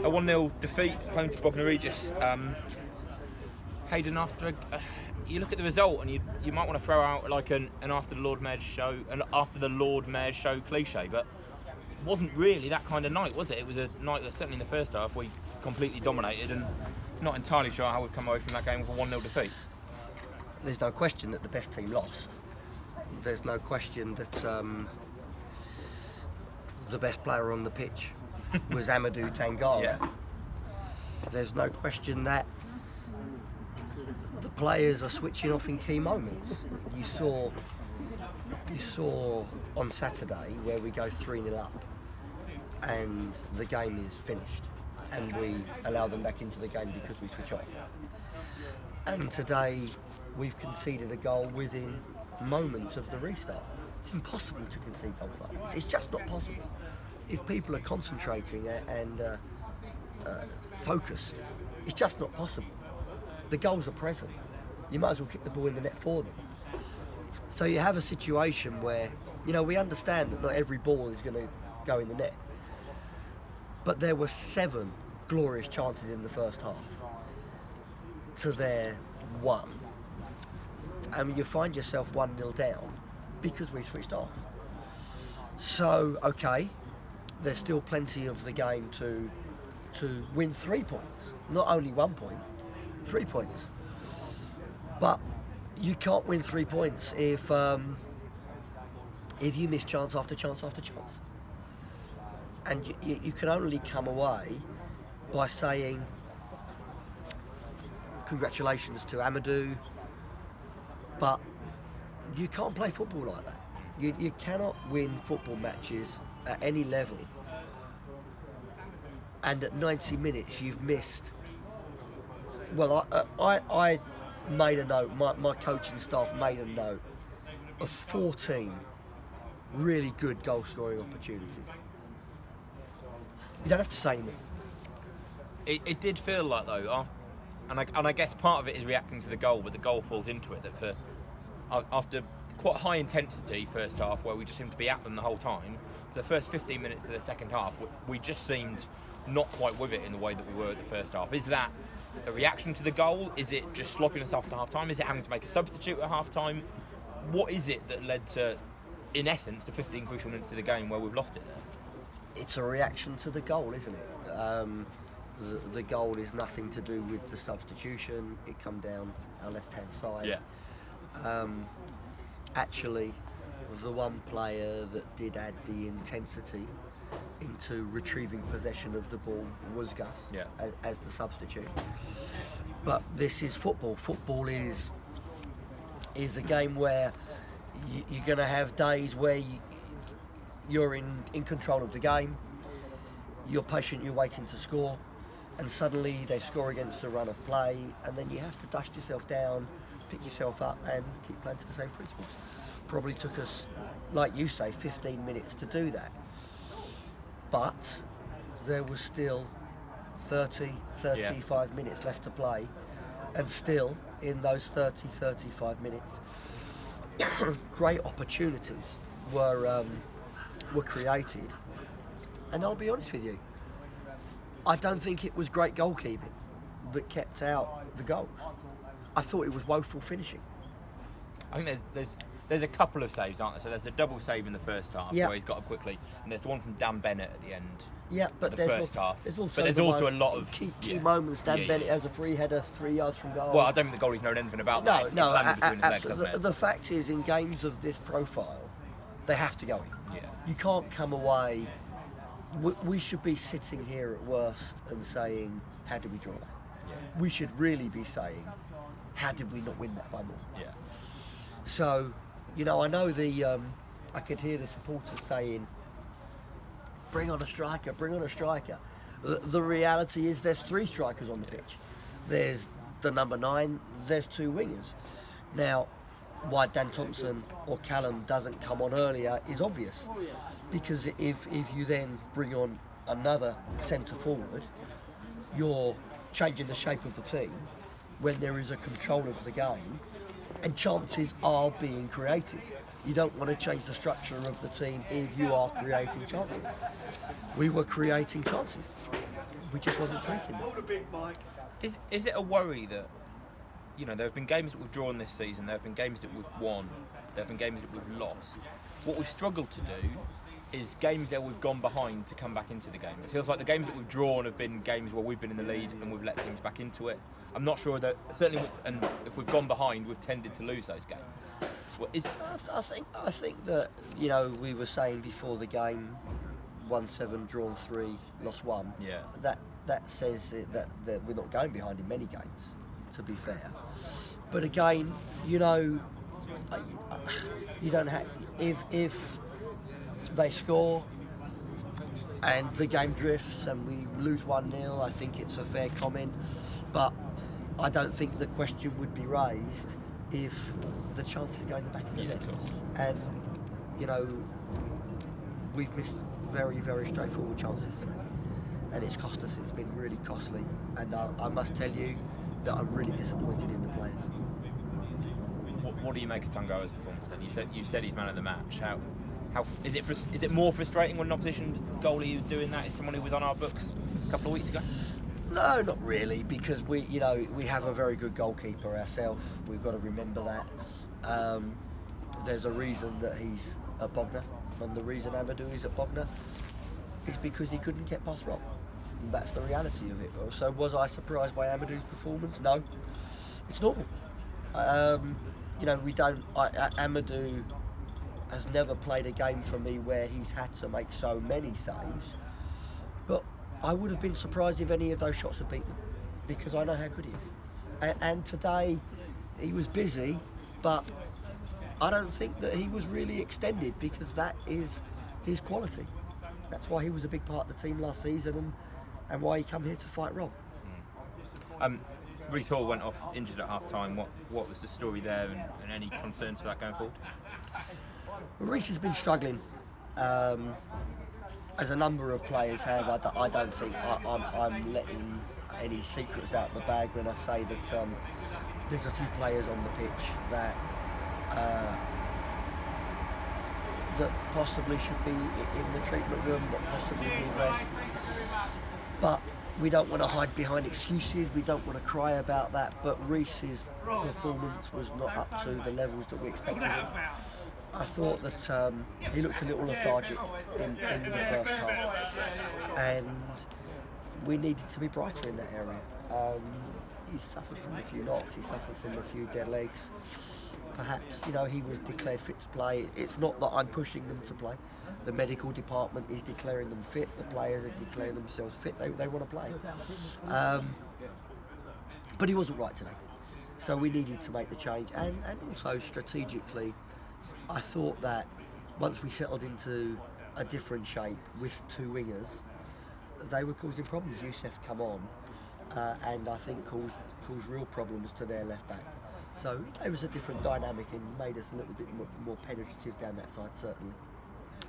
A 1-0 defeat home to Bognor Regis. Hayden, after you look at the result, and you might want to throw out like an after the Lord Mayor's show cliche, but it wasn't really that kind of night, was it? It was a night that certainly in the first half we completely dominated, and not entirely sure how we've come away from that game with a 1-0 defeat. There's no question that the best team lost. There's no question that the best player on the pitch was Amadou Tangara. Yeah. There's no question that the players are switching off in key moments. You saw on Saturday where we go 3-0 up and the game is finished and we allow them back into the game because we switch off. And today we've conceded a goal within moments of the restart. It's impossible to concede goals like this. It's just not possible. If people are concentrating and focused, it's just not possible. The goals are present. You might as well kick the ball in the net for them. So you have a situation where, we understand that not every ball is going to go in the net. But there were 7 glorious chances in the first half to their 1. And you find yourself 1-0 down because we switched off. So, okay, there's still plenty of the game to win 3 points. Not only 1 point, 3 points. But you can't win 3 points if you miss chance after chance after chance. And you can only come away by saying congratulations to Amadou, but you can't play football like that. You cannot win football matches at any level and at 90 minutes you've missed. Well, I made a note, my coaching staff made a note of 14 really good goal scoring opportunities. You don't have to say anything. It did feel like, though, and I guess part of it is reacting to the goal, but the goal falls into it, that after quite high intensity first half, where we just seemed to be at them the whole time, for the first 15 minutes of the second half, we just seemed not quite with it in the way that we were at the first half. Is that a reaction to the goal? Is it just sloppiness after half time? Is it having to make a substitute at half time? What is it that led to, in essence, the 15 crucial minutes of the game where we've lost it there? It's a reaction to the goal, isn't it? The goal is nothing to do with the substitution. It come down our left-hand side. Yeah. Actually, the one player that did add the intensity into retrieving possession of the ball was Gus, yeah, as the substitute. But this is football. Football is a game where you're going to have days where you're in control of the game, you're patient, you're waiting to score, and suddenly they score against the run of play, and then you have to dust yourself down, pick yourself up, and keep playing to the same principles. Probably took us, like you say, 15 minutes to do that. But there was still 35 minutes left to play, and still in those 35 minutes, great opportunities were created. And I'll be honest with you, I don't think it was great goalkeeping that kept out the goals. I thought it was woeful finishing. I think there's a couple of saves, aren't there? So there's the double save in the first half, where he's got up quickly, and there's the one from Dan Bennett at the end. Yeah, but the first half. There's also, but there's also a lot of key moments. Dan Bennett has a free header 3 yards from goal. Well, I don't think the goalie's known anything about that. It's landed between his legs, hasn't it? The fact is, in games of this profile, they have to go in. Yeah. You can't come away. We should be sitting here at worst and saying, how did we draw that? Yeah. We should really be saying, how did we not win that by more? Yeah. So, I know I could hear the supporters saying, bring on a striker, bring on a striker. The reality is there's 3 strikers on the pitch. There's the number 9, there's 2 wingers. Now, why Dan Thompson or Callum doesn't come on earlier is obvious. Because if you then bring on another centre forward, you're changing the shape of the team when there is a control of the game and chances are being created. You don't want to change the structure of the team if you are creating chances. We were creating chances. We just wasn't taking them. Is it a worry that, there have been games that we've drawn this season, there have been games that we've won, there have been games that we've lost. What we've struggled to do is games where we've gone behind to come back into the game. It feels like the games that we've drawn have been games where we've been in the lead and we've let teams back into it. I'm not sure that, certainly, and if we've gone behind, we've tended to lose those games. I think that, we were saying before the game, 1-7, drawn 3, lost 1. Yeah. That says that we're not going behind in many games, to be fair. But again, you don't have, if they score and the game drifts and we lose 1-0, I think it's a fair comment. But I don't think the question would be raised if the chances go in the back of the net. And, we've missed very, very straightforward chances today. And it's cost us, it's been really costly. And I must tell you that I'm really disappointed in the players. What do you make of Tango's performance then? You said he's man of the match. How is it more frustrating when an opposition goalie who's doing that is someone who was on our books a couple of weeks ago? No, not really, because we have a very good goalkeeper ourselves. We've got to remember that. There's a reason that he's at Bognor, and the reason Amadou is at Bognor is because he couldn't get past Rob. And that's the reality of it. So was I surprised by Amadou's performance? No, it's normal. Amadou has never played a game for me where he's had to make so many saves, but I would have been surprised if any of those shots had beaten him, because I know how good he is. And today, he was busy, but I don't think that he was really extended, because that is his quality. That's why he was a big part of the team last season, and why he come here to fight Rob. Reece Hall went off injured at half-time. What was the story there, and any concerns for that going forward? Well, Reece has been struggling, as a number of players have. I don't think I'm letting any secrets out of the bag when I say that there's a few players on the pitch that possibly should be in the treatment room, that possibly need rest. But we don't want to hide behind excuses, we don't want to cry about that, but Reece's performance was not up to the levels that we expected him. I thought that he looked a little lethargic in the first half, and we needed to be brighter in that area. He suffered from a few knocks, he suffered from a few dead legs. Perhaps, he was declared fit to play. It's not that I'm pushing them to play. The medical department is declaring them fit. The players are declaring themselves fit. They want to play. But he wasn't right today. So we needed to make the change. And also, strategically, I thought that once we settled into a different shape with two wingers, they were causing problems. Youssef come on, and I think caused real problems to their left back. So it gave us a different dynamic and made us a little bit more penetrative down that side, certainly.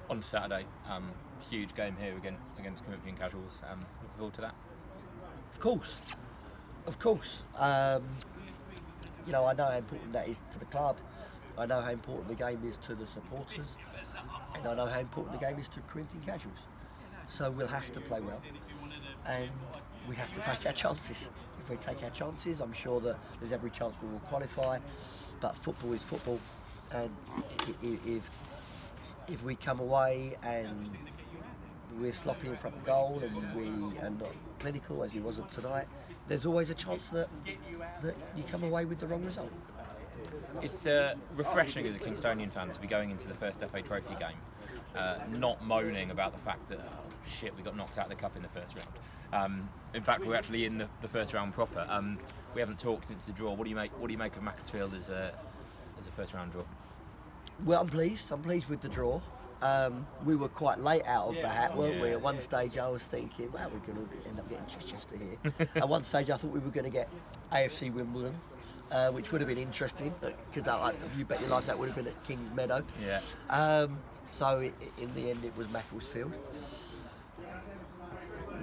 On Saturday, huge game here against Corinthian Casuals. Looking forward to that. Of course. I know how important that is to the club. I know how important the game is to the supporters, and I know how important the game is to Corinthian Casuals. So we'll have to play well, and we have to take our chances. If we take our chances, I'm sure that there's every chance we will qualify. But football is football, and if we come away and we're sloppy in front of goal and we are not clinical as we wasn't tonight, there's always a chance that you come away with the wrong result. It's refreshing as a Kingstonian fan to be going into the first FA Trophy game, not moaning about the fact that we got knocked out of the cup in the first round. In fact, we're actually in the first round proper. We haven't talked since the draw. What do you make of Macclesfield as a first round draw? Well, I'm pleased. I'm pleased with the draw. We were quite late out of the hat, weren't we? At one stage, I was thinking, well, we're going to end up getting Chichester here. At one stage, I thought we were going to get AFC Wimbledon, which would have been interesting, because you bet your life that would have been at Kings Meadow. Yeah. So in the end, it was Macclesfield.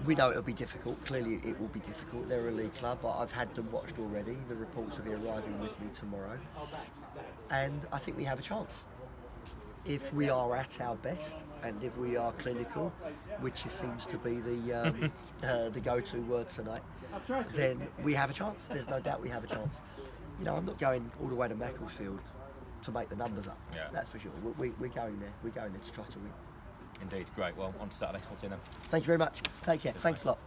We know it'll be difficult. Clearly, it will be difficult. They're a league club. I've had them watched already. The reports will be arriving with me tomorrow. and I think we have a chance. If we are at our best, and if we are clinical, which seems to be the go-to word tonight, then we have a chance. There's no doubt we have a chance. You know, I'm not going all the way to Macclesfield to make the numbers up. Yeah. That's for sure. We're going there. We're going there to try to win. Indeed, great. Well, on to Saturday. We'll see you then. Thank you very much. Take care. Thanks a lot.